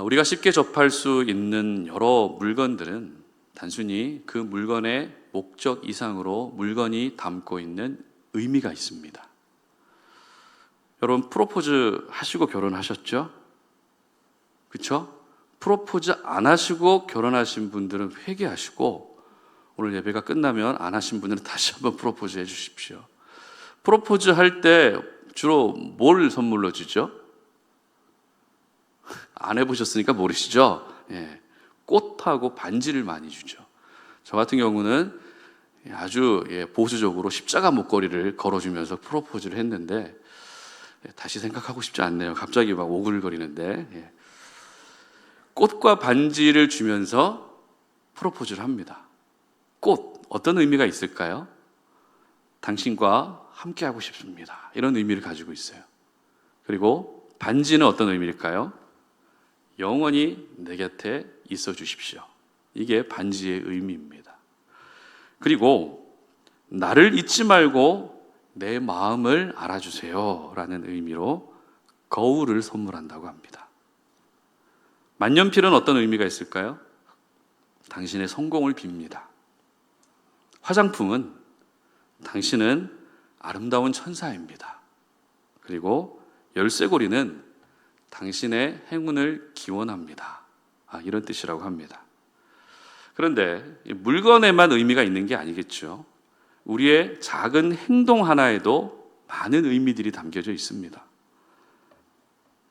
우리가 쉽게 접할 수 있는 여러 물건들은 단순히 그 물건의 목적 이상으로 물건이 담고 있는 의미가 있습니다. 여러분, 프로포즈 하시고 결혼하셨죠? 그렇죠? 프로포즈 안 하시고 결혼하신 분들은 회개하시고, 오늘 예배가 끝나면 안 하신 분들은 다시 한번 프로포즈 해 주십시오. 프로포즈 할 때 주로 뭘 선물로 주죠? 안 해보셨으니까 모르시죠? 예, 꽃하고 반지를 많이 주죠. 저 같은 경우는 아주 보수적으로 십자가 목걸이를 걸어주면서 프로포즈를 했는데, 다시 생각하고 싶지 않네요. 갑자기 막 오글거리는데, 꽃과 반지를 주면서 프로포즈를 합니다. 꽃, 어떤 의미가 있을까요? 당신과 함께하고 싶습니다, 이런 의미를 가지고 있어요. 그리고 반지는 어떤 의미일까요? 영원히 내 곁에 있어 주십시오. 이게 반지의 의미입니다. 그리고 나를 잊지 말고 내 마음을 알아주세요 라는 의미로 거울을 선물한다고 합니다. 만년필은 어떤 의미가 있을까요? 당신의 성공을 빕니다. 화장품은 당신은 아름다운 천사입니다. 그리고 열쇠고리는 당신의 행운을 기원합니다. 이런 뜻이라고 합니다. 그런데 물건에만 의미가 있는 게 아니겠죠. 우리의 작은 행동 하나에도 많은 의미들이 담겨져 있습니다.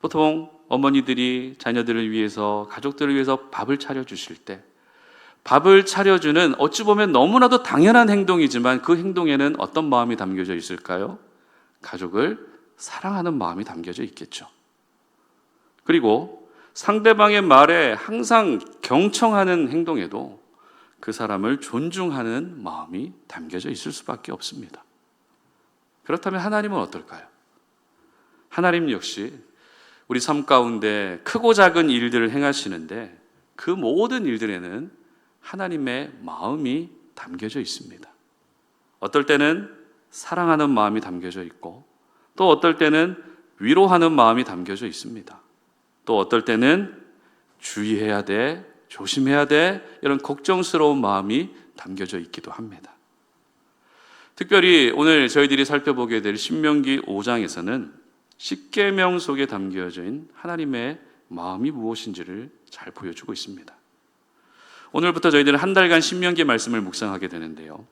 보통 어머니들이 자녀들을 위해서, 가족들을 위해서 밥을 차려주실 때, 밥을 차려주는 어찌 보면 너무나도 당연한 행동이지만 그 행동에는 어떤 마음이 담겨져 있을까요? 가족을 사랑하는 마음이 담겨져 있겠죠. 그리고 상대방의 말에 항상 경청하는 행동에도 그 사람을 존중하는 마음이 담겨져 있을 수밖에 없습니다. 그렇다면 하나님은 어떨까요? 하나님 역시 우리 삶 가운데 크고 작은 일들을 행하시는데 그 모든 일들에는 하나님의 마음이 담겨져 있습니다. 어떨 때는 사랑하는 마음이 담겨져 있고, 또 어떨 때는 위로하는 마음이 담겨져 있습니다. 또 어떨 때는 주의해야 돼, 조심해야 돼, 이런 걱정스러운 마음이 담겨져 있기도 합니다. 특별히 오늘 저희들이 살펴보게 될 신명기 5장에서는 십계명 속에 담겨져 있는 하나님의 마음이 무엇인지를 잘 보여주고 있습니다. 오늘부터 저희들은 한 달간 신명기 말씀을 묵상하게 되는데요,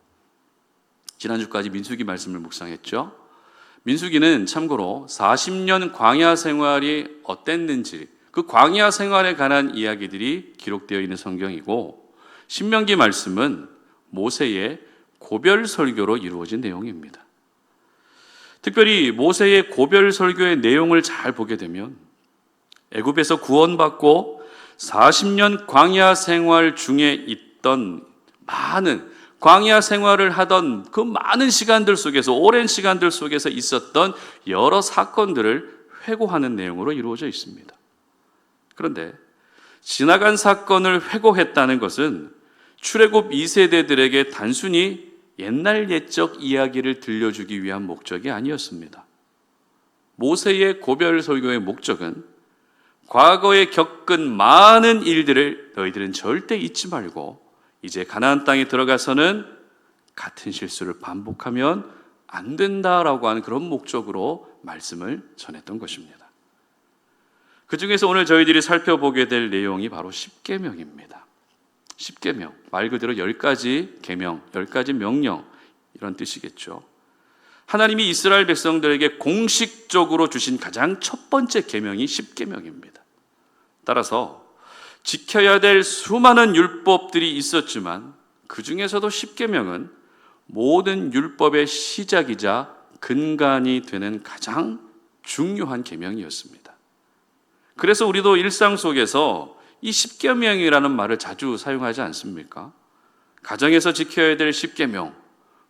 지난주까지 민수기 말씀을 묵상했죠. 민수기는 참고로 40년 광야 생활이 어땠는지, 그 광야 생활에 관한 이야기들이 기록되어 있는 성경이고, 신명기 말씀은 모세의 고별 설교로 이루어진 내용입니다. 특별히 모세의 고별 설교의 내용을 잘 보게 되면 애굽에서 구원받고 40년 광야 생활 중에 있던 많은, 광야 생활을 하던 그 많은 시간들 속에서, 오랜 시간들 속에서 있었던 여러 사건들을 회고하는 내용으로 이루어져 있습니다. 그런데 지나간 사건을 회고했다는 것은 출애굽 2세대들에게 단순히 옛날 옛적 이야기를 들려주기 위한 목적이 아니었습니다. 모세의 고별 설교의 목적은 과거에 겪은 많은 일들을 너희들은 절대 잊지 말고 이제 가나안 땅에 들어가서는 같은 실수를 반복하면 안 된다라고 하는 그런 목적으로 말씀을 전했던 것입니다. 그 중에서 오늘 저희들이 살펴보게 될 내용이 바로 십계명입니다. 십계명, 말 그대로 10가지 계명, 10가지 명령, 이런 뜻이겠죠. 하나님이 이스라엘 백성들에게 공식적으로 주신 가장 첫 번째 계명이 십계명입니다. 따라서 지켜야 될 수많은 율법들이 있었지만 그 중에서도 십계명은 모든 율법의 시작이자 근간이 되는 가장 중요한 계명이었습니다. 그래서 우리도 일상 속에서 이 십계명이라는 말을 자주 사용하지 않습니까? 가정에서 지켜야 될 십계명,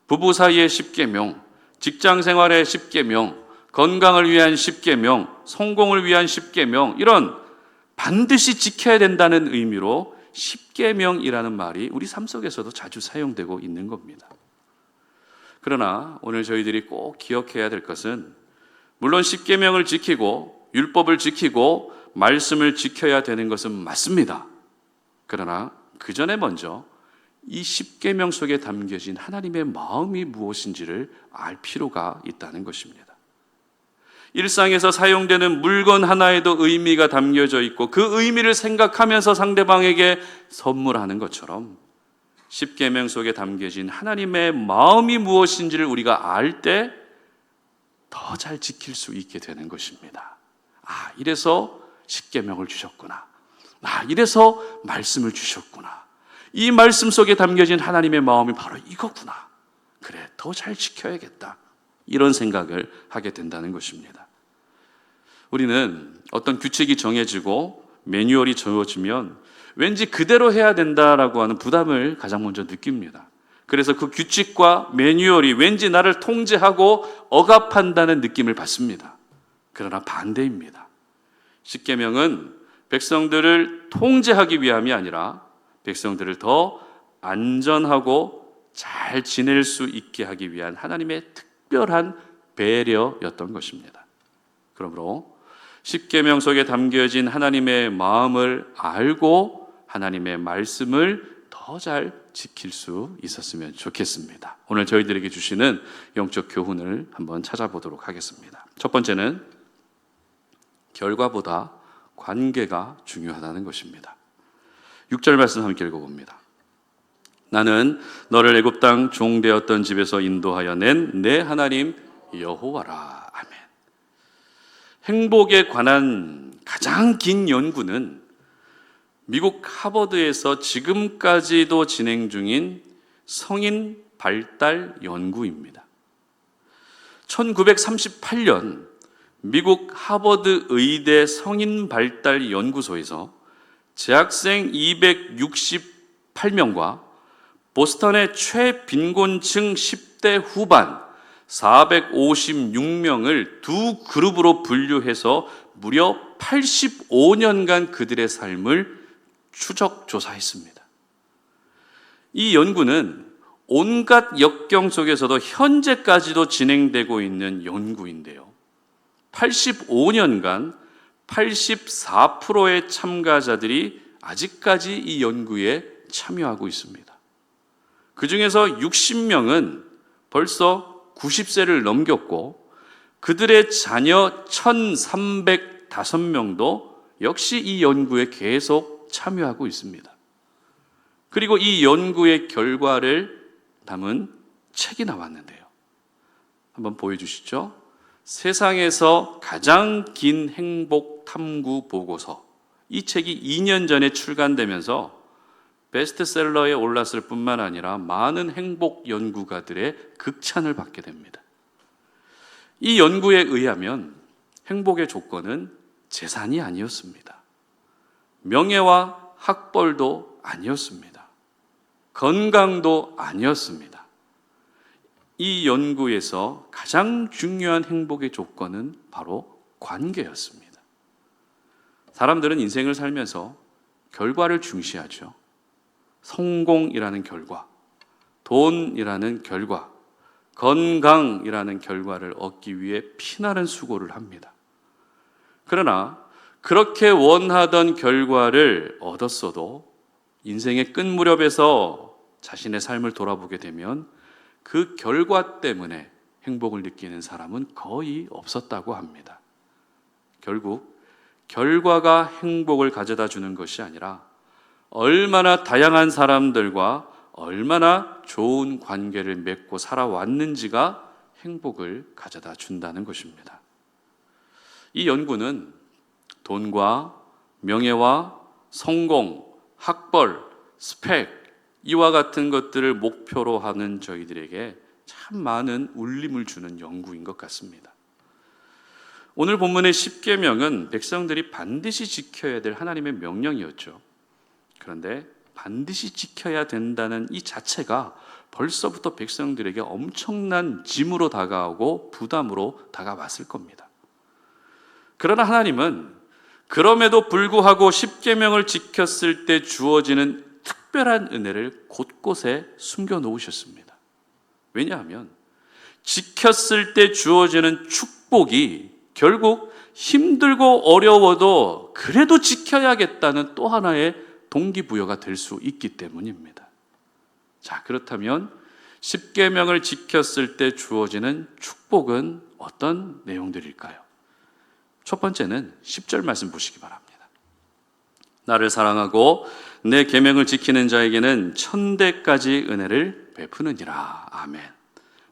부부 사이의 십계명, 직장 생활의 십계명, 건강을 위한 십계명, 성공을 위한 십계명, 이런 반드시 지켜야 된다는 의미로 십계명이라는 말이 우리 삶 속에서도 자주 사용되고 있는 겁니다. 그러나 오늘 저희들이 꼭 기억해야 될 것은, 물론 십계명을 지키고 율법을 지키고 말씀을 지켜야 되는 것은 맞습니다. 그러나 그 전에 먼저 이 십계명 속에 담겨진 하나님의 마음이 무엇인지를 알 필요가 있다는 것입니다. 일상에서 사용되는 물건 하나에도 의미가 담겨져 있고 그 의미를 생각하면서 상대방에게 선물하는 것처럼 십계명 속에 담겨진 하나님의 마음이 무엇인지를 우리가 알 때 더 잘 지킬 수 있게 되는 것입니다. 아, 이래서 십계명을 주셨구나. 아, 이래서 말씀을 주셨구나. 이 말씀 속에 담겨진 하나님의 마음이 바로 이거구나. 그래, 더 잘 지켜야겠다. 이런 생각을 하게 된다는 것입니다. 우리는 어떤 규칙이 정해지고 매뉴얼이 주어지면 왠지 그대로 해야 된다라고 하는 부담을 가장 먼저 느낍니다. 그래서 그 규칙과 매뉴얼이 왠지 나를 통제하고 억압한다는 느낌을 받습니다. 그러나 반대입니다. 십계명은 백성들을 통제하기 위함이 아니라 백성들을 더 안전하고 잘 지낼 수 있게 하기 위한 하나님의 특별한 배려였던 것입니다. 그러므로 십계명 속에 담겨진 하나님의 마음을 알고 하나님의 말씀을 더 잘 지킬 수 있었으면 좋겠습니다. 오늘 저희들에게 주시는 영적 교훈을 한번 찾아보도록 하겠습니다. 첫 번째는 결과보다 관계가 중요하다는 것입니다. 6절 말씀 함께 읽어봅니다. 나는 너를 애굽 땅 종되었던 집에서 인도하여 낸 내 하나님 여호와라. 아멘. 행복에 관한 가장 긴 연구는 미국 하버드에서 지금까지도 진행 중인 성인 발달 연구입니다. 1938년 미국 하버드 의대 성인 발달 연구소에서 재학생 268명과 보스턴의 최빈곤층 10대 후반 456명을 두 그룹으로 분류해서 무려 85년간 그들의 삶을 추적 조사했습니다. 이 연구는 온갖 역경 속에서도 현재까지도 진행되고 있는 연구인데요. 85년간 84%의 참가자들이 아직까지 이 연구에 참여하고 있습니다. 그 중에서 60명은 벌써 90세를 넘겼고 그들의 자녀 1,305명도 역시 이 연구에 계속 참여하고 있습니다. 그리고 이 연구의 결과를 담은 책이 나왔는데요. 한번 보여주시죠. 세상에서 가장 긴 행복 탐구 보고서. 이 책이 2년 전에 출간되면서 베스트셀러에 올랐을 뿐만 아니라 많은 행복 연구가들의 극찬을 받게 됩니다. 이 연구에 의하면 행복의 조건은 재산이 아니었습니다. 명예와 학벌도 아니었습니다. 건강도 아니었습니다. 이 연구에서 가장 중요한 행복의 조건은 바로 관계였습니다. 사람들은 인생을 살면서 결과를 중시하죠. 성공이라는 결과, 돈이라는 결과, 건강이라는 결과를 얻기 위해 피나는 수고를 합니다. 그러나 그렇게 원하던 결과를 얻었어도 인생의 끝 무렵에서 자신의 삶을 돌아보게 되면 그 결과 때문에 행복을 느끼는 사람은 거의 없었다고 합니다. 결국 결과가 행복을 가져다 주는 것이 아니라 얼마나 다양한 사람들과 얼마나 좋은 관계를 맺고 살아왔는지가 행복을 가져다 준다는 것입니다. 이 연구는 돈과 명예와 성공, 학벌, 스펙 이와 같은 것들을 목표로 하는 저희들에게 참 많은 울림을 주는 연구인 것 같습니다. 오늘 본문의 십계명은 백성들이 반드시 지켜야 될 하나님의 명령이었죠. 그런데 반드시 지켜야 된다는 이 자체가 벌써부터 백성들에게 엄청난 짐으로 다가오고 부담으로 다가왔을 겁니다. 그러나 하나님은 그럼에도 불구하고 십계명을 지켰을 때 주어지는 특별한 은혜를 곳곳에 숨겨 놓으셨습니다. 왜냐하면 지켰을 때 주어지는 축복이 결국 힘들고 어려워도 그래도 지켜야겠다는 또 하나의 동기부여가 될 수 있기 때문입니다. 자, 그렇다면 십계명을 지켰을 때 주어지는 축복은 어떤 내용들일까요? 첫 번째는 10절 말씀 보시기 바랍니다. 나를 사랑하고 내 계명을 지키는 자에게는 천대까지 은혜를 베푸느니라. 아멘.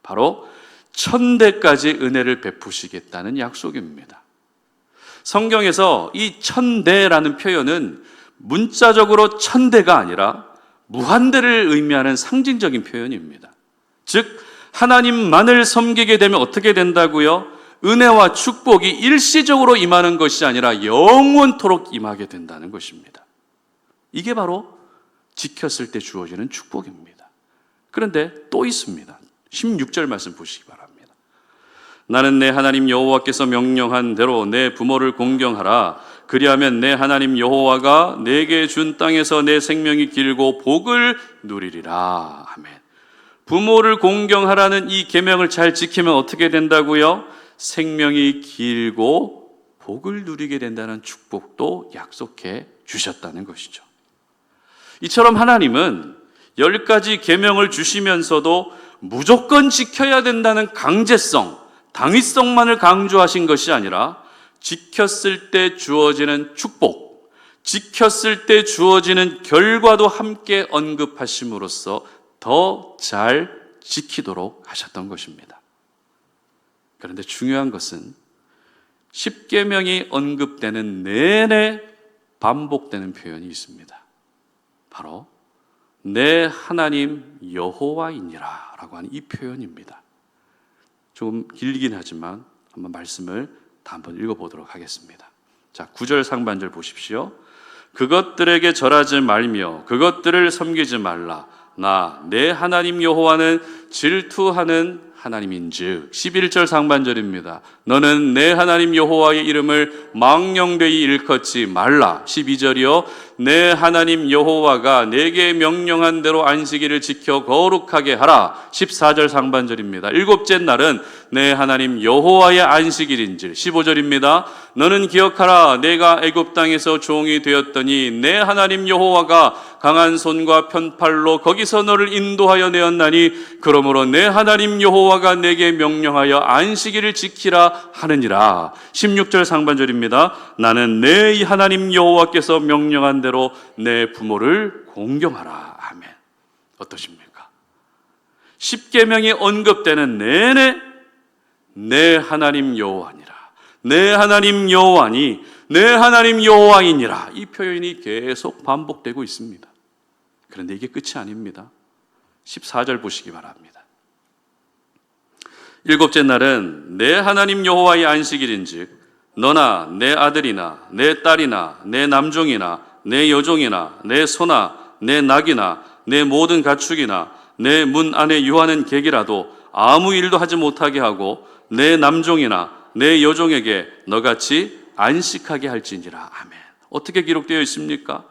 바로 천대까지 은혜를 베푸시겠다는 약속입니다. 성경에서 이 천대라는 표현은 문자적으로 천대가 아니라 무한대를 의미하는 상징적인 표현입니다. 즉 하나님만을 섬기게 되면 어떻게 된다고요? 은혜와 축복이 일시적으로 임하는 것이 아니라 영원토록 임하게 된다는 것입니다. 이게 바로 지켰을 때 주어지는 축복입니다. 그런데 또 있습니다. 16절 말씀 보시기 바랍니다. 나는 내 하나님 여호와께서 명령한 대로 내 부모를 공경하라. 그리하면 내 하나님 여호와가 내게 준 땅에서 내 생명이 길고 복을 누리리라. 아멘. 부모를 공경하라는 이 계명을 잘 지키면 어떻게 된다고요? 생명이 길고 복을 누리게 된다는 축복도 약속해 주셨다는 것이죠. 이처럼 하나님은 10가지 계명을 주시면서도 무조건 지켜야 된다는 강제성, 당위성만을 강조하신 것이 아니라 지켰을 때 주어지는 축복, 지켰을 때 주어지는 결과도 함께 언급하심으로써 더 잘 지키도록 하셨던 것입니다. 그런데 중요한 것은 십계명이 언급되는 내내 반복되는 표현이 있습니다. 바로 내 하나님 여호와이니라 라고 하는 이 표현입니다. 조금 길긴 하지만 한번 말씀을 다 한번 읽어보도록 하겠습니다. 자, 9절 상반절 보십시오. 그것들에게 절하지 말며 그것들을 섬기지 말라. 나 내 하나님 여호와는 질투하는 하나님인즉. 11절 상반절입니다. 너는 내 하나님 여호와의 이름을 망령되이 일컫지 말라. 12절이요. 내 하나님 여호와가 내게 명령한 대로 안식일을 지켜 거룩하게 하라. 14절 상반절입니다. 일곱째 날은 내 하나님 여호와의 안식일인즉. 15절입니다. 너는 기억하라. 내가 애굽 땅에서 종이 되었더니 내 하나님 여호와가 강한 손과 편팔로 거기서 너를 인도하여 내었나니 그러므로 내 하나님 여호와가 내게 명령하여 안식일을 지키라 하느니라. 16절 상반절입니다. 나는 내 하나님 여호와께서 명령한 대로 내 부모를 공경하라. 아멘. 어떠십니까? 십계명이 언급되는 내내 내 하나님 여호와니라, 내 하나님 여호와니, 내 하나님 여호와이니라, 이 표현이 계속 반복되고 있습니다. 그런데 이게 끝이 아닙니다. 14절 보시기 바랍니다. 일곱째 날은 내 하나님 여호와의 안식일인즉 너나 내 아들이나 내 딸이나 내 남종이나 내 여종이나 내 소나 내 낙이나 내 모든 가축이나 내 문 안에 유하는 객이라도 아무 일도 하지 못하게 하고 내 남종이나 내 여종에게 너같이 안식하게 할지니라. 아멘. 어떻게 기록되어 있습니까?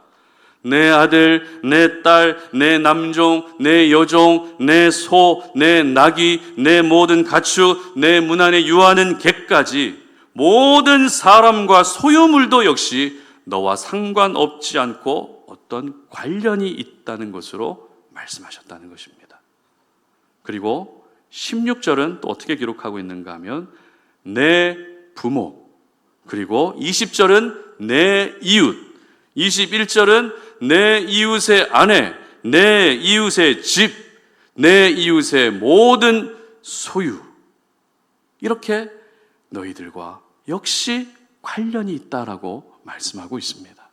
내 아들, 내 딸, 내 남종, 내 여종, 내 소, 내 낙이, 내 모든 가축, 내 문 안에 유하는 객까지 모든 사람과 소유물도 역시 너와 상관없지 않고 어떤 관련이 있다는 것으로 말씀하셨다는 것입니다. 그리고 16절은 또 어떻게 기록하고 있는가 하면 내 부모, 그리고 20절은 내 이웃, 21절은 내 이웃의 아내, 내 이웃의 집, 내 이웃의 모든 소유, 이렇게 너희들과 역시 관련이 있다라고 말씀하고 있습니다.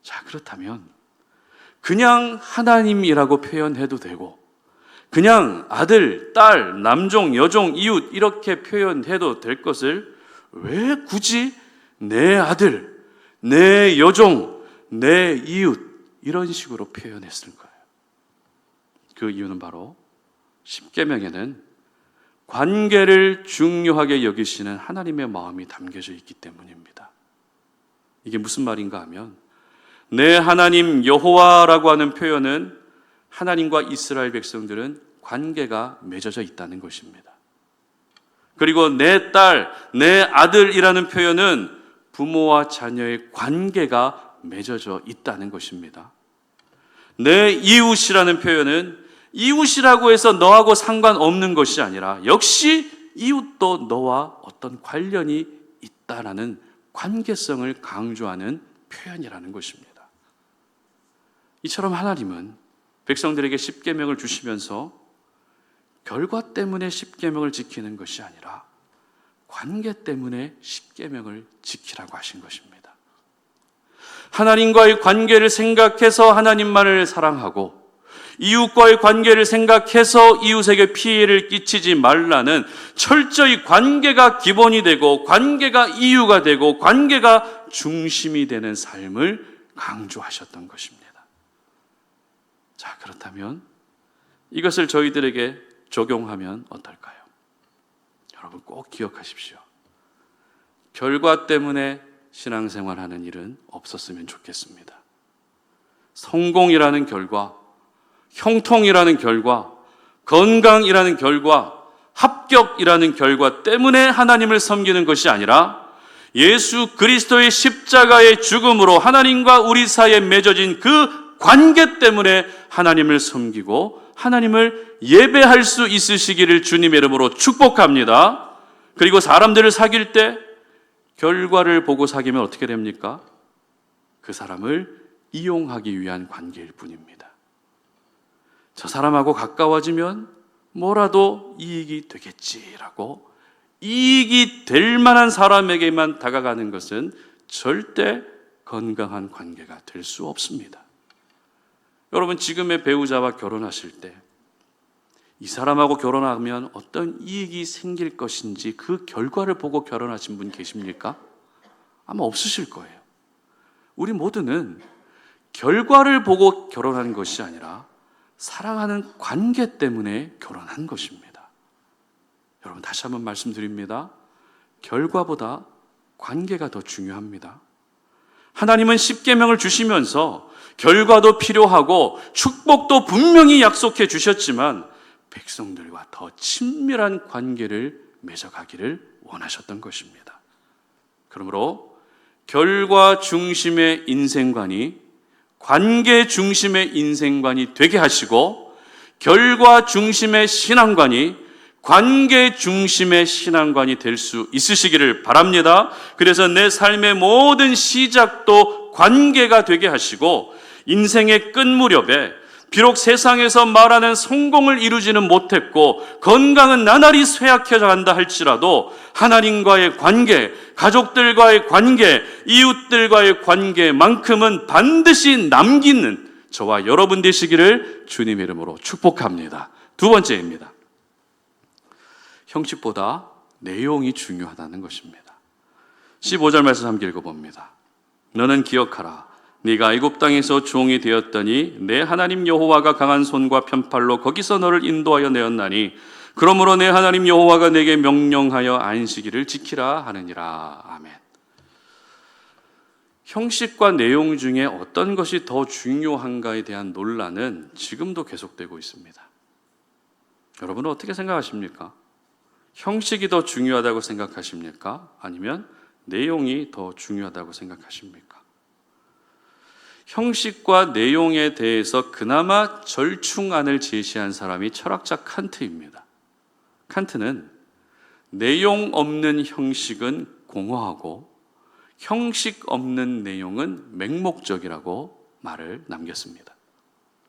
자, 그렇다면 그냥 하나님이라고 표현해도 되고 그냥 아들, 딸, 남종, 여종, 이웃 이렇게 표현해도 될 것을 왜 굳이 내 아들, 내 여종, 내 이웃 이런 식으로 표현했을까요? 그 이유는 바로 십계명에는 관계를 중요하게 여기시는 하나님의 마음이 담겨져 있기 때문입니다. 이게 무슨 말인가 하면 내 하나님 여호와라고 하는 표현은 하나님과 이스라엘 백성들은 관계가 맺어져 있다는 것입니다. 그리고 내 딸, 내 아들이라는 표현은 부모와 자녀의 관계가 맺어져 있다는 것입니다. 내 이웃이라는 표현은 이웃이라고 해서 너하고 상관없는 것이 아니라 역시 이웃도 너와 어떤 관련이 있다라는 관계성을 강조하는 표현이라는 것입니다. 이처럼 하나님은 백성들에게 십계명을 주시면서 결과 때문에 십계명을 지키는 것이 아니라 관계 때문에 십계명을 지키라고 하신 것입니다. 하나님과의 관계를 생각해서 하나님만을 사랑하고 이웃과의 관계를 생각해서 이웃에게 피해를 끼치지 말라는 철저히 관계가 기본이 되고 관계가 이유가 되고 관계가 중심이 되는 삶을 강조하셨던 것입니다. 자, 그렇다면 이것을 저희들에게 적용하면 어떨까요? 여러분 꼭 기억하십시오. 결과 때문에 신앙생활하는 일은 없었으면 좋겠습니다. 성공이라는 결과, 형통이라는 결과, 건강이라는 결과, 합격이라는 결과 때문에 하나님을 섬기는 것이 아니라 예수 그리스도의 십자가의 죽음으로 하나님과 우리 사이에 맺어진 그 관계 때문에 하나님을 섬기고 하나님을 예배할 수 있으시기를 주님의 이름으로 축복합니다. 그리고 사람들을 사귈 때 결과를 보고 사귀면 어떻게 됩니까? 그 사람을 이용하기 위한 관계일 뿐입니다. 저 사람하고 가까워지면 뭐라도 이익이 되겠지라고 이익이 될 만한 사람에게만 다가가는 것은 절대 건강한 관계가 될 수 없습니다. 여러분, 지금의 배우자와 결혼하실 때 이 사람하고 결혼하면 어떤 이익이 생길 것인지 그 결과를 보고 결혼하신 분 계십니까? 아마 없으실 거예요. 우리 모두는 결과를 보고 결혼한 것이 아니라 사랑하는 관계 때문에 결혼한 것입니다. 여러분, 다시 한번 말씀드립니다. 결과보다 관계가 더 중요합니다. 하나님은 십계명을 주시면서 결과도 필요하고 축복도 분명히 약속해 주셨지만 백성들과 더 친밀한 관계를 맺어가기를 원하셨던 것입니다. 그러므로 결과 중심의 인생관이 관계 중심의 인생관이 되게 하시고 결과 중심의 신앙관이 관계 중심의 신앙관이 될 수 있으시기를 바랍니다. 그래서 내 삶의 모든 시작도 관계가 되게 하시고 인생의 끝 무렵에 비록 세상에서 말하는 성공을 이루지는 못했고 건강은 나날이 쇠약해져 간다 할지라도 하나님과의 관계, 가족들과의 관계, 이웃들과의 관계만큼은 반드시 남기는 저와 여러분 되시기를 주님의 이름으로 축복합니다. 두 번째입니다. 형식보다 내용이 중요하다는 것입니다. 15절 말씀 함께 읽어봅니다. 너는 기억하라. 네가 애굽 땅에서 종이 되었더니 내 하나님 여호와가 강한 손과 편팔로 거기서 너를 인도하여 내었나니 그러므로 내 하나님 여호와가 내게 명령하여 안식일을 지키라 하느니라. 아멘. 형식과 내용 중에 어떤 것이 더 중요한가에 대한 논란은 지금도 계속되고 있습니다. 여러분은 어떻게 생각하십니까? 형식이 더 중요하다고 생각하십니까? 아니면 내용이 더 중요하다고 생각하십니까? 형식과 내용에 대해서 그나마 절충안을 제시한 사람이 철학자 칸트입니다. 칸트는 내용 없는 형식은 공허하고 형식 없는 내용은 맹목적이라고 말을 남겼습니다.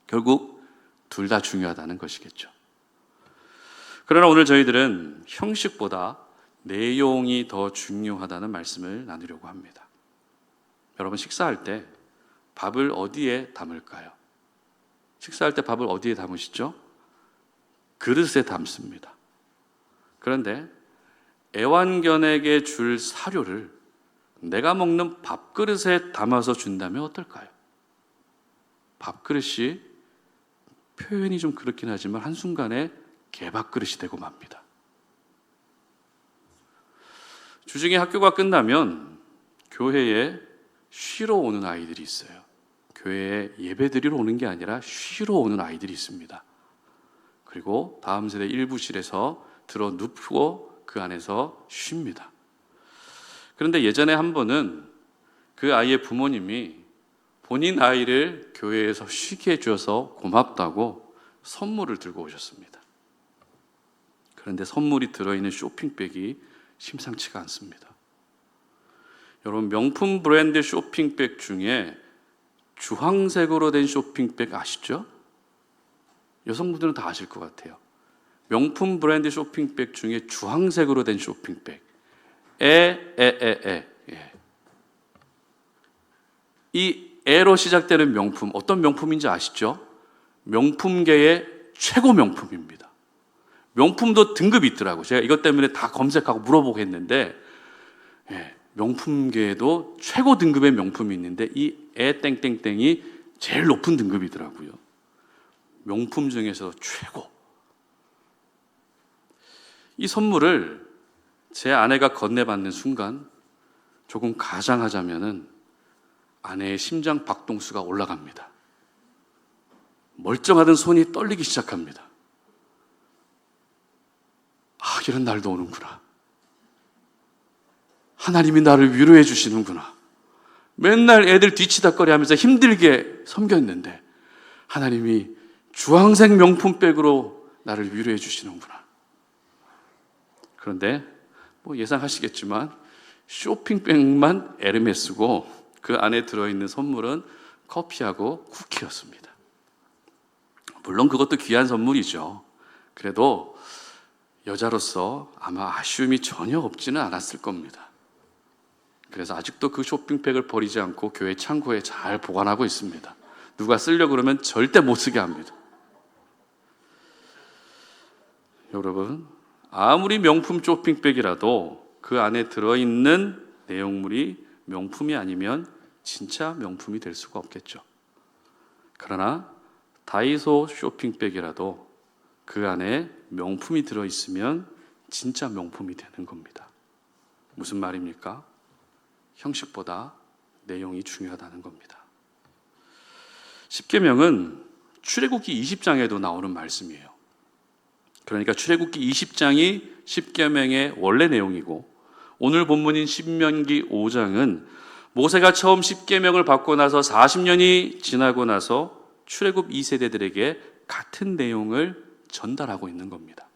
결국 둘 다 중요하다는 것이겠죠. 그러나 오늘 저희들은 형식보다 내용이 더 중요하다는 말씀을 나누려고 합니다. 여러분, 식사할 때 밥을 어디에 담을까요? 식사할 때 밥을 어디에 담으시죠? 그릇에 담습니다. 그런데 애완견에게 줄 사료를 내가 먹는 밥그릇에 담아서 준다면 어떨까요? 밥그릇이 표현이 좀 그렇긴 하지만 한순간에 개밥그릇이 되고 맙니다. 주중에 학교가 끝나면 교회에 쉬러 오는 아이들이 있어요. 교회에 예배드리러 오는 게 아니라 쉬러 오는 아이들이 있습니다. 그리고 다음 세대 일부실에서 들어 눕고 그 안에서 쉽니다. 그런데 예전에 한 번은 그 아이의 부모님이 본인 아이를 교회에서 쉬게 해줘서 고맙다고 선물을 들고 오셨습니다. 그런데 선물이 들어있는 쇼핑백이 심상치가 않습니다. 여러분, 명품 브랜드 쇼핑백 중에 주황색으로 된 쇼핑백 아시죠? 여성분들은 다 아실 것 같아요. 명품 브랜드 쇼핑백 중에 주황색으로 된 쇼핑백. 예. 이 에로 시작되는 명품, 어떤 명품인지 아시죠? 명품계의 최고 명품입니다. 명품도 등급이 있더라고요. 제가 이것 때문에 다 검색하고 물어보고 했는데, 명품계에도 최고 등급의 명품이 있는데 이 에 땡땡땡이 제일 높은 등급이더라고요. 명품 중에서 최고. 이 선물을 제 아내가 건네받는 순간 조금 가장하자면은 아내의 심장 박동수가 올라갑니다. 멀쩡하던 손이 떨리기 시작합니다. 아, 이런 날도 오는구나. 하나님이 나를 위로해 주시는구나. 맨날 애들 뒤치다꺼리 하면서 힘들게 섬겼는데 하나님이 주황색 명품백으로 나를 위로해 주시는구나. 그런데 뭐 예상하시겠지만 쇼핑백만 에르메스고 그 안에 들어있는 선물은 커피하고 쿠키였습니다. 물론 그것도 귀한 선물이죠. 그래도 여자로서 아마 아쉬움이 전혀 없지는 않았을 겁니다. 그래서 아직도 그 쇼핑백을 버리지 않고 교회 창고에 잘 보관하고 있습니다. 누가 쓰려고 그러면 절대 못 쓰게 합니다. 여러분, 아무리 명품 쇼핑백이라도 그 안에 들어있는 내용물이 명품이 아니면 진짜 명품이 될 수가 없겠죠. 그러나 다이소 쇼핑백이라도 그 안에 명품이 들어있으면 진짜 명품이 되는 겁니다. 무슨 말입니까? 형식보다 내용이 중요하다는 겁니다. 십계명은 출애굽기 20장에도 나오는 말씀이에요. 그러니까 출애굽기 20장이 십계명의 원래 내용이고 오늘 본문인 신명기 5장은 모세가 처음 십계명을 받고 나서 40년이 지나고 나서 출애굽 2세대들에게 같은 내용을 전달하고 있는 겁니다.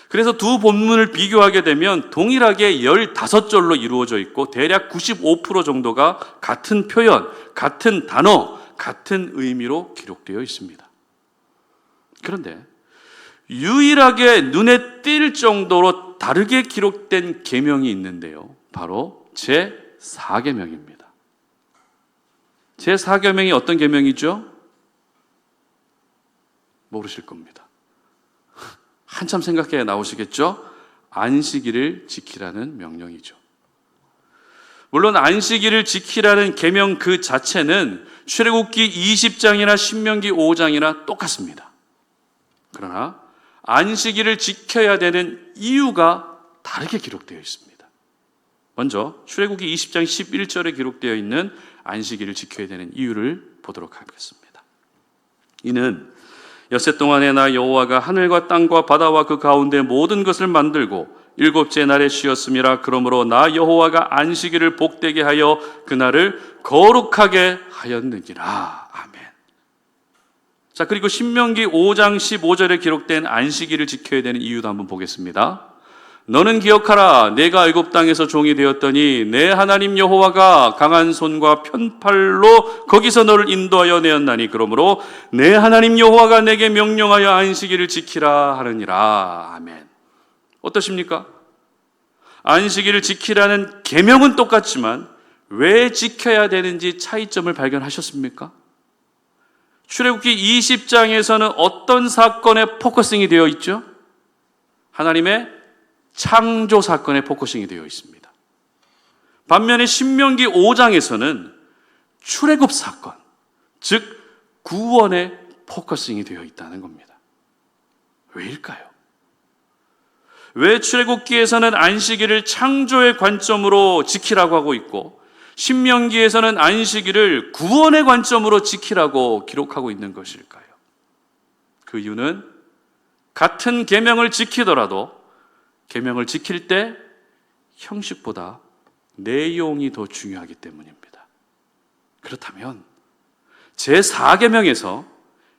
그래서 두 본문을 비교하게 되면 동일하게 15절로 이루어져 있고 대략 95% 정도가 같은 표현, 같은 단어, 같은 의미로 기록되어 있습니다. 그런데 유일하게 눈에 띌 정도로 다르게 기록된 계명이 있는데요. 바로 제4계명입니다. 제4계명이 어떤 계명이죠? 모르실 겁니다. 한참 생각해 나오시겠죠? 안식일을 지키라는 명령이죠. 물론 안식일을 지키라는 계명 그 자체는 출애굽기 20장이나 신명기 5장이나 똑같습니다. 그러나 안식일을 지켜야 되는 이유가 다르게 기록되어 있습니다. 먼저 출애굽기 20장 11절에 기록되어 있는 안식일을 지켜야 되는 이유를 보도록 하겠습니다. 이는 엿새 동안에 나 여호와가 하늘과 땅과 바다와 그 가운데 모든 것을 만들고 일곱째 날에 쉬었음이라. 그러므로 나 여호와가 안식일을 복되게 하여 그날을 거룩하게 하였느니라. 아멘. 자, 그리고 신명기 5장 15절에 기록된 안식일을 지켜야 되는 이유도 한번 보겠습니다. 너는 기억하라. 내가 애굽 땅에서 종이 되었더니 내 하나님 여호와가 강한 손과 편팔로 거기서 너를 인도하여 내었나니 그러므로 내 하나님 여호와가 내게 명령하여 안식일을 지키라 하느니라. 아멘. 어떠십니까? 안식일을 지키라는 계명은 똑같지만 왜 지켜야 되는지 차이점을 발견하셨습니까? 출애굽기 20장에서는 어떤 사건에 포커싱이 되어 있죠? 하나님의 창조 사건에 포커싱이 되어 있습니다. 반면에 신명기 5장에서는 출애굽 사건, 즉 구원에 포커싱이 되어 있다는 겁니다. 왜일까요? 왜 출애굽기에서는 안식일을 창조의 관점으로 지키라고 하고 있고 신명기에서는 안식일을 구원의 관점으로 지키라고 기록하고 있는 것일까요? 그 이유는 같은 계명을 지키더라도 계명을 지킬 때 형식보다 내용이 더 중요하기 때문입니다. 그렇다면 제4계명에서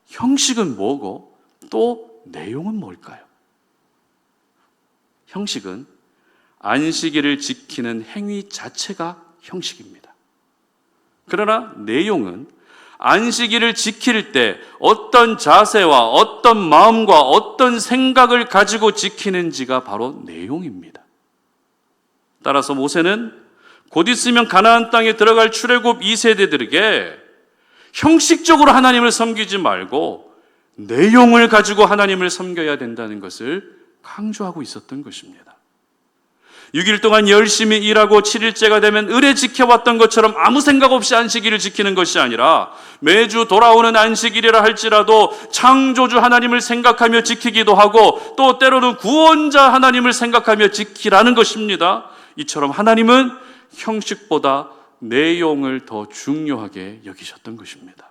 형식은 뭐고 또 내용은 뭘까요? 형식은 안식일을 지키는 행위 자체가 형식입니다. 그러나 내용은 안식일을 지킬 때 어떤 자세와 어떤 마음과 어떤 생각을 가지고 지키는지가 바로 내용입니다. 따라서 모세는 곧 있으면 가나안 땅에 들어갈 출애굽 2세대들에게 형식적으로 하나님을 섬기지 말고 내용을 가지고 하나님을 섬겨야 된다는 것을 강조하고 있었던 것입니다. 6일 동안 열심히 일하고 7일째가 되면 의례 지켜왔던 것처럼 아무 생각 없이 안식일을 지키는 것이 아니라 매주 돌아오는 안식일이라 할지라도 창조주 하나님을 생각하며 지키기도 하고 또 때로는 구원자 하나님을 생각하며 지키라는 것입니다. 이처럼 하나님은 형식보다 내용을 더 중요하게 여기셨던 것입니다.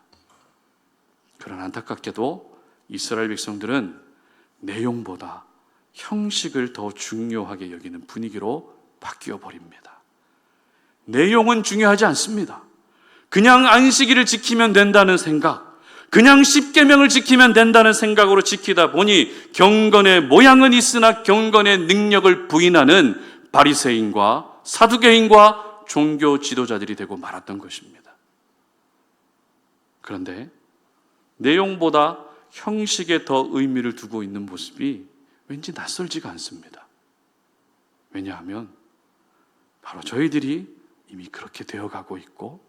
그러나 안타깝게도 이스라엘 백성들은 내용보다 형식을 더 중요하게 여기는 분위기로 바뀌어 버립니다. 내용은 중요하지 않습니다. 그냥 안식일을 지키면 된다는 생각, 그냥 십계명을 지키면 된다는 생각으로 지키다 보니 경건의 모양은 있으나 경건의 능력을 부인하는 바리새인과 사두개인과 종교 지도자들이 되고 말았던 것입니다. 그런데 내용보다 형식에 더 의미를 두고 있는 모습이 왠지 낯설지가 않습니다. 왜냐하면 바로 저희들이 이미 그렇게 되어가고 있고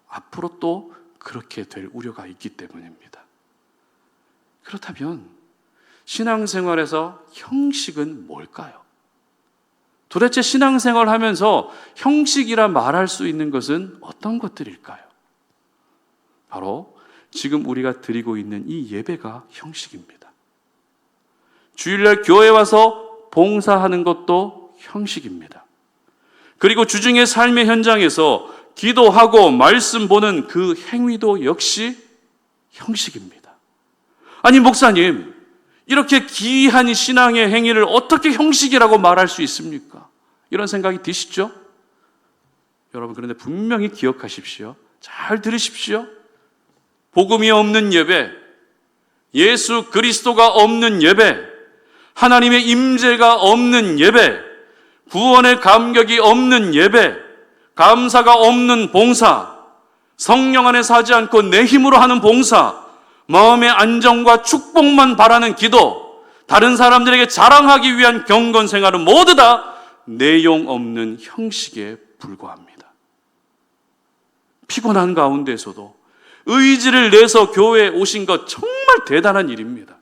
앞으로 또 그렇게 될 우려가 있기 때문입니다. 그렇다면 신앙생활에서 형식은 뭘까요? 도대체 신앙생활을 하면서 형식이라 말할 수 있는 것은 어떤 것들일까요? 바로 지금 우리가 드리고 있는 이 예배가 형식입니다. 주일날 교회 와서 봉사하는 것도 형식입니다. 그리고 주중의 삶의 현장에서 기도하고 말씀 보는 그 행위도 역시 형식입니다. 아니 목사님, 이렇게 귀한 신앙의 행위를 어떻게 형식이라고 말할 수 있습니까? 이런 생각이 드시죠? 여러분, 그런데 분명히 기억하십시오. 잘 들으십시오. 복음이 없는 예배, 예수 그리스도가 없는 예배, 하나님의 임재가 없는 예배, 구원의 감격이 없는 예배, 감사가 없는 봉사, 성령 안에 사지 않고 내 힘으로 하는 봉사, 마음의 안정과 축복만 바라는 기도, 다른 사람들에게 자랑하기 위한 경건 생활은 모두 다 내용 없는 형식에 불과합니다. 피곤한 가운데서도 의지를 내서 교회에 오신 것 정말 대단한 일입니다.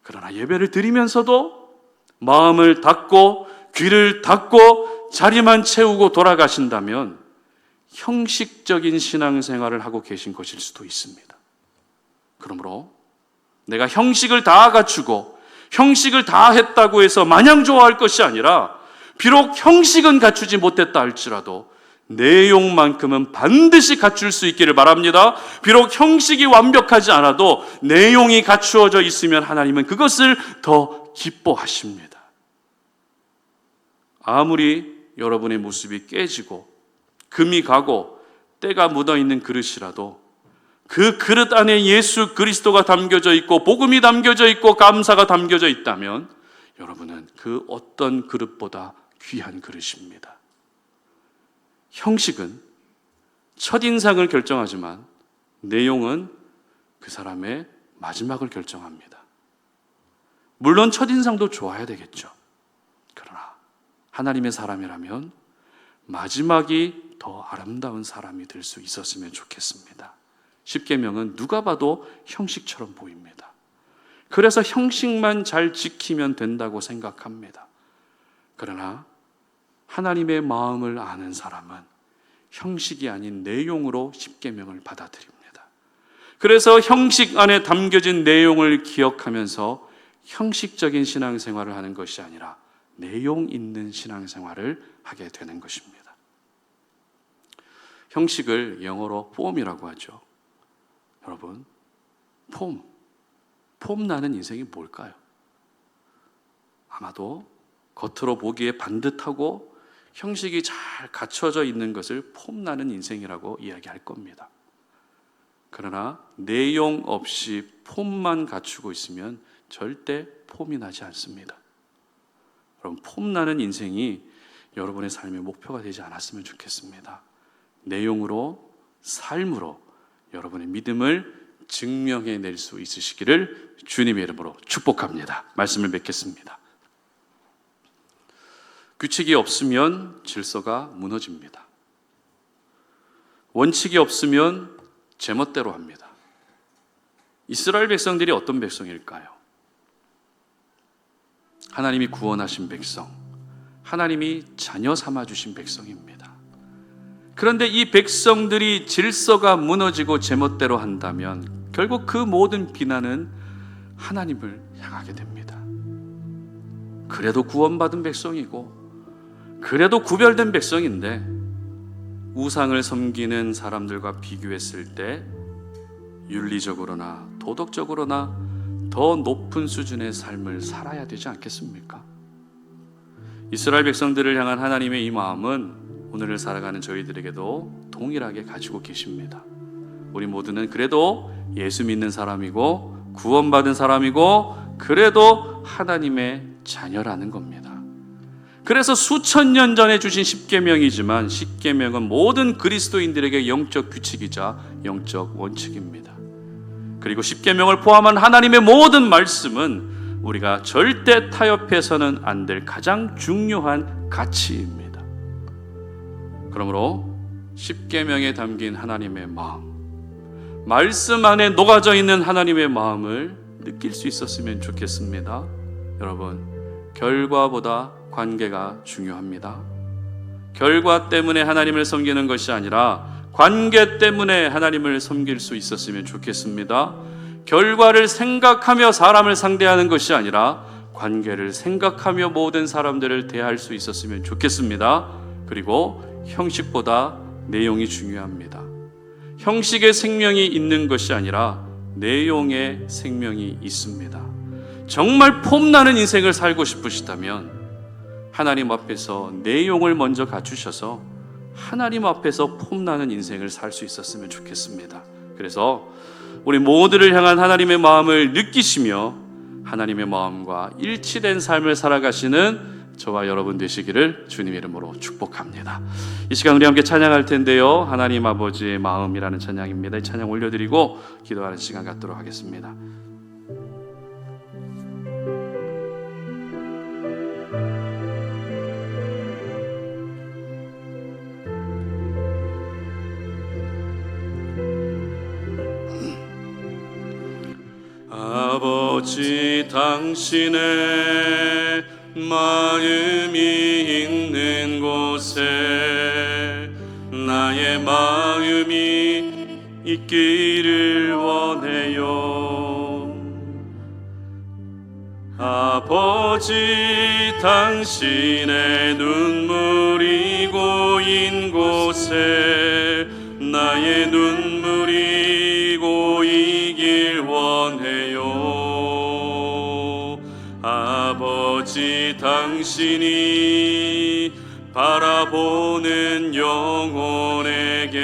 그러나 예배를 드리면서도 마음을 닫고 귀를 닫고 자리만 채우고 돌아가신다면 형식적인 신앙생활을 하고 계신 것일 수도 있습니다. 그러므로 내가 형식을 다 갖추고 형식을 다 했다고 해서 마냥 좋아할 것이 아니라 비록 형식은 갖추지 못했다 할지라도 내용만큼은 반드시 갖출 수 있기를 바랍니다. 비록 형식이 완벽하지 않아도 내용이 갖추어져 있으면 하나님은 그것을 더 기뻐하십니다. 아무리 여러분의 모습이 깨지고 금이 가고 때가 묻어있는 그릇이라도 그 그릇 안에 예수 그리스도가 담겨져 있고 복음이 담겨져 있고 감사가 담겨져 있다면 여러분은 그 어떤 그릇보다 귀한 그릇입니다. 형식은 첫인상을 결정하지만 내용은 그 사람의 마지막을 결정합니다. 물론 첫인상도 좋아야 되겠죠. 그러나 하나님의 사람이라면 마지막이 더 아름다운 사람이 될 수 있었으면 좋겠습니다. 십계명은 누가 봐도 형식처럼 보입니다. 그래서 형식만 잘 지키면 된다고 생각합니다. 그러나 하나님의 마음을 아는 사람은 형식이 아닌 내용으로 십계명을 받아들입니다. 그래서 형식 안에 담겨진 내용을 기억하면서 형식적인 신앙생활을 하는 것이 아니라 내용 있는 신앙생활을 하게 되는 것입니다. 형식을 영어로 폼이라고 하죠. 여러분, 폼 나는 인생이 뭘까요? 아마도 겉으로 보기에 반듯하고 형식이 잘 갖춰져 있는 것을 폼나는 인생이라고 이야기할 겁니다. 그러나 내용 없이 폼만 갖추고 있으면 절대 폼이 나지 않습니다. 그럼 폼나는 인생이 여러분의 삶의 목표가 되지 않았으면 좋겠습니다. 내용으로, 삶으로 여러분의 믿음을 증명해낼 수 있으시기를 주님의 이름으로 축복합니다. 말씀을 맺겠습니다. 규칙이 없으면 질서가 무너집니다. 원칙이 없으면 제멋대로 합니다. 이스라엘 백성들이 어떤 백성일까요? 하나님이 구원하신 백성, 하나님이 자녀 삼아주신 백성입니다. 그런데 이 백성들이 질서가 무너지고 제멋대로 한다면 결국 그 모든 비난은 하나님을 향하게 됩니다. 그래도 구원받은 백성이고 그래도 구별된 백성인데 우상을 섬기는 사람들과 비교했을 때 윤리적으로나 도덕적으로나 더 높은 수준의 삶을 살아야 되지 않겠습니까? 이스라엘 백성들을 향한 하나님의 이 마음은 오늘을 살아가는 저희들에게도 동일하게 가지고 계십니다. 우리 모두는 그래도 예수 믿는 사람이고 구원받은 사람이고 그래도 하나님의 자녀라는 겁니다. 그래서 수천 년 전에 주신 십계명이지만 십계명은 모든 그리스도인들에게 영적 규칙이자 영적 원칙입니다. 그리고 십계명을 포함한 하나님의 모든 말씀은 우리가 절대 타협해서는 안 될 가장 중요한 가치입니다. 그러므로 십계명에 담긴 하나님의 마음, 말씀 안에 녹아져 있는 하나님의 마음을 느낄 수 있었으면 좋겠습니다. 여러분, 결과보다 관계가 중요합니다. 결과 때문에 하나님을 섬기는 것이 아니라 관계 때문에 하나님을 섬길 수 있었으면 좋겠습니다. 결과를 생각하며 사람을 상대하는 것이 아니라 관계를 생각하며 모든 사람들을 대할 수 있었으면 좋겠습니다. 그리고 형식보다 내용이 중요합니다. 형식에 생명이 있는 것이 아니라 내용에 생명이 있습니다. 정말 폼나는 인생을 살고 싶으시다면 하나님 앞에서 내용을 먼저 갖추셔서 하나님 앞에서 폼나는 인생을 살 수 있었으면 좋겠습니다. 그래서 우리 모두를 향한 하나님의 마음을 느끼시며 하나님의 마음과 일치된 삶을 살아가시는 저와 여러분 되시기를 주님의 이름으로 축복합니다. 이 시간 우리 함께 찬양할 텐데요, 하나님 아버지의 마음이라는 찬양입니다. 이 찬양 올려드리고 기도하는 시간 갖도록 하겠습니다. 아버지, 당신의 마음이 있는 곳에 나의 마음이 있기를 원해요. 아버지, 당신의 눈물이 고인 곳에 나의 눈물이 고이길 원해요. 아버지, 당신이 바라보는 영혼에게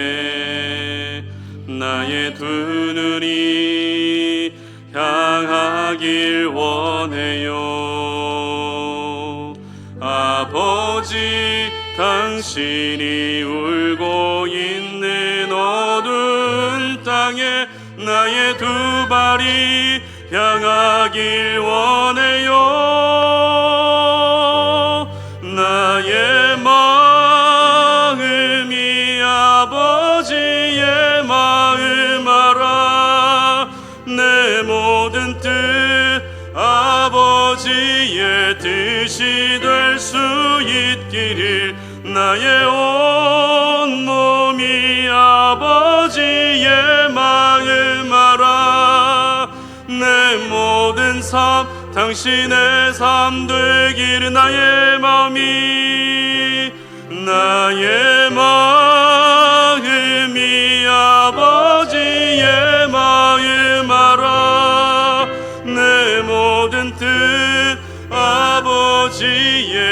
나의 두 눈이 향하길 원해요. 아버지, 당신이 울고 있는 어두운 땅에 나의 두 발이 향하길 원해요. 나의 마음이 아버지의 마음 알아. 내 모든 뜻 아버지의 뜻이 될 수 있기를 나의 온 몸이 아버지의 마음 알아. 내 모든 삶 당신의 삶 되기를 나의 마음이 아버지의 마음 알아. 내 모든 뜻 아버지의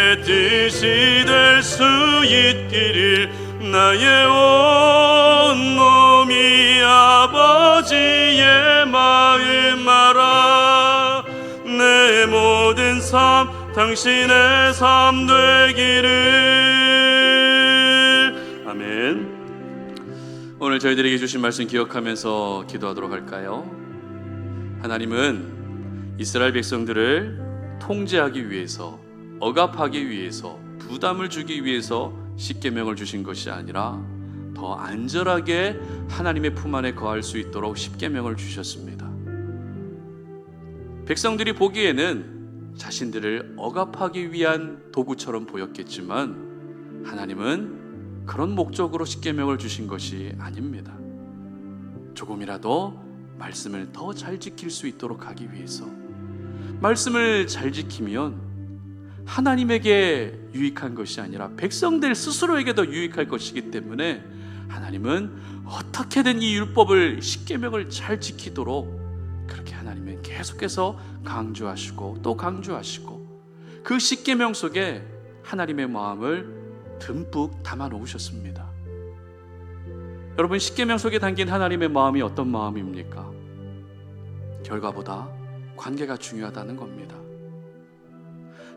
빛이 될 수 있기를 나의 온 몸이 아버지의 마음 알아 내 모든 삶 당신의 삶 되기를. 아멘. 오늘 저희들에게 주신 말씀 기억하면서 기도하도록 할까요? 하나님은 이스라엘 백성들을 통제하기 위해서, 억압하기 위해서, 부담을 주기 위해서 십계명을 주신 것이 아니라 더 안전하게 하나님의 품 안에 거할 수 있도록 십계명을 주셨습니다. 백성들이 보기에는 자신들을 억압하기 위한 도구처럼 보였겠지만 하나님은 그런 목적으로 십계명을 주신 것이 아닙니다. 조금이라도 말씀을 더 잘 지킬 수 있도록 하기 위해서, 말씀을 잘 지키면 하나님에게 유익한 것이 아니라 백성들 스스로에게도 유익할 것이기 때문에 하나님은 어떻게든 이 율법을, 십계명을 잘 지키도록 그렇게 하나님은 계속해서 강조하시고 또 강조하시고 그 십계명 속에 하나님의 마음을 듬뿍 담아 놓으셨습니다. 여러분, 십계명 속에 담긴 하나님의 마음이 어떤 마음입니까? 결과보다 관계가 중요하다는 겁니다.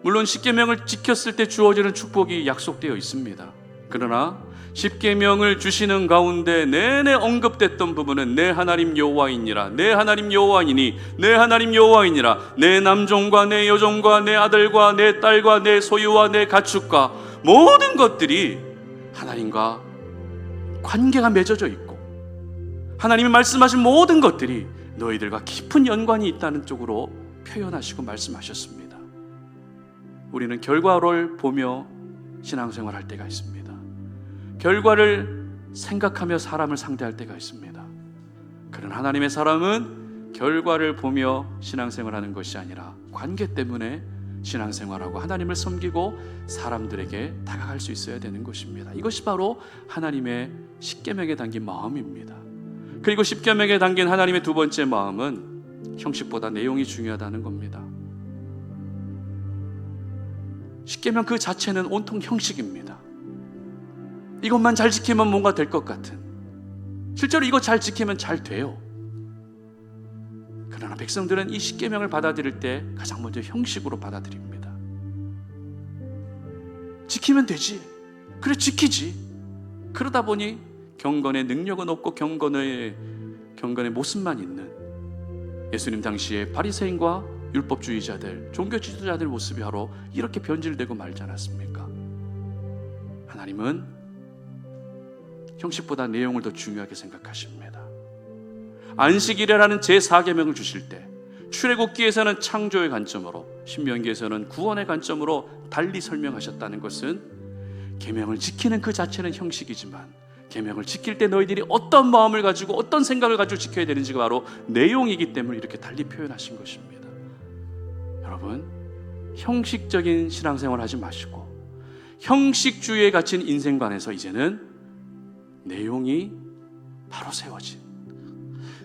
물론 십계명을 지켰을 때 주어지는 축복이 약속되어 있습니다. 그러나 십계명을 주시는 가운데 내내 언급됐던 부분은 내 하나님 여호와이니라, 내 하나님 여호와이니, 내 하나님 여호와이니라, 내 남종과 내 여종과 내 아들과 내 딸과 내 소유와 내 가축과 모든 것들이 하나님과 관계가 맺어져 있고 하나님이 말씀하신 모든 것들이 너희들과 깊은 연관이 있다는 쪽으로 표현하시고 말씀하셨습니다. 우리는 결과를 보며 신앙생활 할 때가 있습니다. 결과를 생각하며 사람을 상대할 때가 있습니다. 그런 하나님의 사람은 결과를 보며 신앙생활하는 것이 아니라 관계 때문에 신앙생활하고 하나님을 섬기고 사람들에게 다가갈 수 있어야 되는 것입니다. 이것이 바로 하나님의 십계명에 담긴 마음입니다. 그리고 십계명에 담긴 하나님의 두 번째 마음은 형식보다 내용이 중요하다는 겁니다. 십계명 그 자체는 온통 형식입니다. 이것만 잘 지키면 뭔가 될 것 같은, 실제로 이거 잘 지키면 잘 돼요. 그러나 백성들은 이 십계명을 받아들일 때 가장 먼저 형식으로 받아들입니다. 지키면 되지, 그래 지키지. 그러다 보니 경건의 능력은 없고 경건의 모습만 있는 예수님 당시의 바리새인과 율법주의자들, 종교 지도자들 모습이 바로 이렇게 변질되고 말지 않았습니까? 하나님은 형식보다 내용을 더 중요하게 생각하십니다. 안식일이라는 제4계명을 주실 때 출애굽기에서는 창조의 관점으로, 신명기에서는 구원의 관점으로 달리 설명하셨다는 것은 계명을 지키는 그 자체는 형식이지만 계명을 지킬 때 너희들이 어떤 마음을 가지고 어떤 생각을 가지고 지켜야 되는지가 바로 내용이기 때문에 이렇게 달리 표현하신 것입니다. 여러분, 형식적인 신앙생활 하지 마시고 형식주의에 갇힌 인생관에서 이제는 내용이 바로 세워진,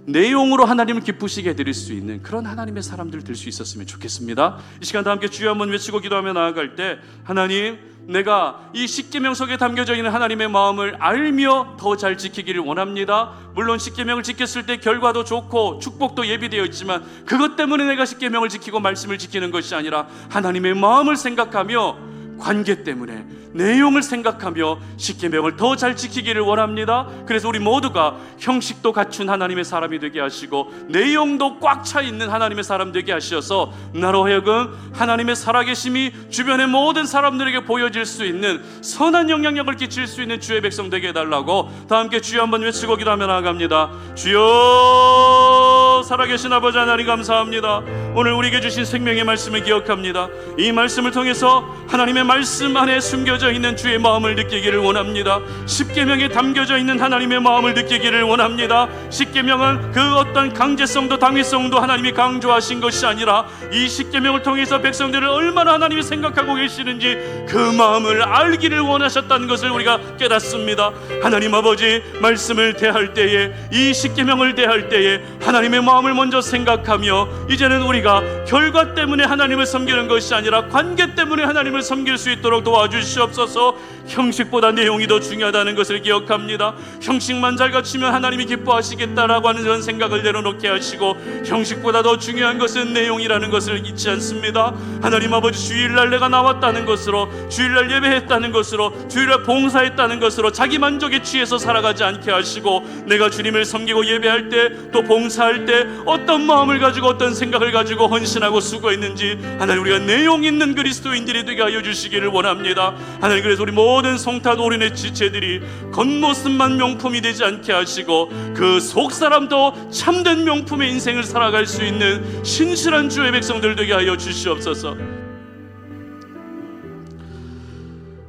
내용으로 하나님을 기쁘시게 해드릴 수 있는 그런 하나님의 사람들 될 수 있었으면 좋겠습니다. 이 시간 다 함께 주여 한번 외치고 기도하며 나아갈 때, 하나님, 내가 이 십계명 속에 담겨져 있는 하나님의 마음을 알며 더 잘 지키기를 원합니다. 물론 십계명을 지켰을 때 결과도 좋고 축복도 예비되어 있지만 그것 때문에 내가 십계명을 지키고 말씀을 지키는 것이 아니라 하나님의 마음을 생각하며 관계 때문에 내용을 생각하며 십계명을 더 잘 지키기를 원합니다. 그래서 우리 모두가 형식도 갖춘 하나님의 사람이 되게 하시고 내용도 꽉 차 있는 하나님의 사람 되게 하셔서 나로 하여금 하나님의 살아계심이 주변의 모든 사람들에게 보여질 수 있는 선한 영향력을 끼칠 수 있는 주의 백성 되게 해달라고 다 함께 주여 한번 외치고 기도하며 나아갑니다. 주여, 살아계신 아버지 하나님 감사합니다. 오늘 우리에게 주신 생명의 말씀을 기억합니다. 이 말씀을 통해서 하나님의 말씀 안에 숨겨져 있는 주의 마음을 느끼기를 원합니다. 십계명에 담겨져 있는 하나님의 마음을 느끼기를 원합니다. 십계명은 그 어떤 강제성도 당위성도 하나님이 강조하신 것이 아니라 이 십계명을 통해서 백성들을 얼마나 하나님이 생각하고 계시는지 그 마음을 알기를 원하셨다는 것을 우리가 깨닫습니다. 하나님 아버지, 말씀을 대할 때에, 이 십계명을 대할 때에 하나님의 마음을 먼저 생각하며 이제는 우리가 우리가 결과 때문에 하나님을 섬기는 것이 아니라 관계 때문에 하나님을 섬길 수 있도록 도와주시옵소서. 형식보다 내용이 더 중요하다는 것을 기억합니다. 형식만 잘 갖추면 하나님이 기뻐하시겠다라고 하는 그런 생각을 내려놓게 하시고, 형식보다 더 중요한 것은 내용이라는 것을 잊지 않습니다. 하나님 아버지, 주일날 내가 나왔다는 것으로, 주일날 예배했다는 것으로, 주일날 봉사했다는 것으로 자기 만족에 취해서 살아가지 않게 하시고, 내가 주님을 섬기고 예배할 때 또 봉사할 때 어떤 마음을 가지고 어떤 생각을 가지고 헌신하고 수고했는지 하나님, 우리가 내용 있는 그리스도인들이 되게 하여 주시기를 원합니다. 하나님, 그래서 우리 모든 성탄 올인의 지체들이 겉모습만 명품이 되지 않게 하시고 그 속사람도 참된 명품의 인생을 살아갈 수 있는 신실한 주의 백성들 되게 하여 주시옵소서.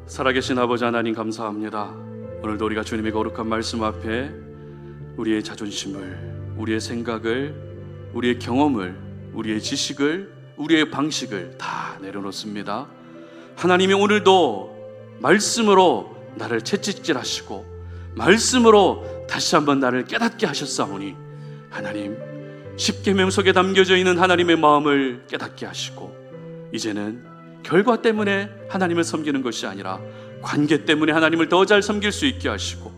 살아계신 아버지 하나님, 감사합니다. 오늘도 우리가 주님의 거룩한 말씀 앞에 우리의 자존심을, 우리의 생각을, 우리의 경험을, 우리의 지식을, 우리의 방식을 다 내려놓습니다. 하나님이 오늘도 말씀으로 나를 채찍질하시고 말씀으로 다시 한번 나를 깨닫게 하셨사오니, 하나님, 십계명 속에 담겨져 있는 하나님의 마음을 깨닫게 하시고, 이제는 결과 때문에 하나님을 섬기는 것이 아니라 관계 때문에 하나님을 더 잘 섬길 수 있게 하시고,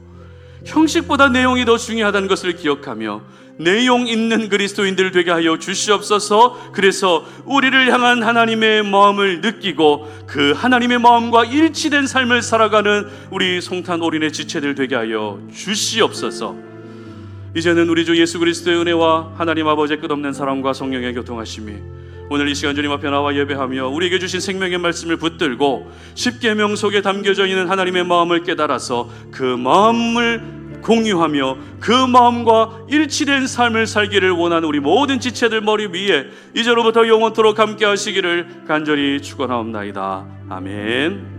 형식보다 내용이 더 중요하다는 것을 기억하며 내용 있는 그리스도인들 되게 하여 주시옵소서. 그래서 우리를 향한 하나님의 마음을 느끼고 그 하나님의 마음과 일치된 삶을 살아가는 우리 송탄 올인의 지체들 되게 하여 주시옵소서. 이제는 우리 주 예수 그리스도의 은혜와 하나님 아버지의 끝없는 사랑과 성령의 교통하심이 오늘 이 시간 주님 앞에 나와 예배하며 우리에게 주신 생명의 말씀을 붙들고 십계명 속에 담겨져 있는 하나님의 마음을 깨달아서 그 마음을 공유하며 그 마음과 일치된 삶을 살기를 원하는 우리 모든 지체들 머리 위에 이제로부터 영원토록 함께 하시기를 간절히 축원하옵나이다. 아멘.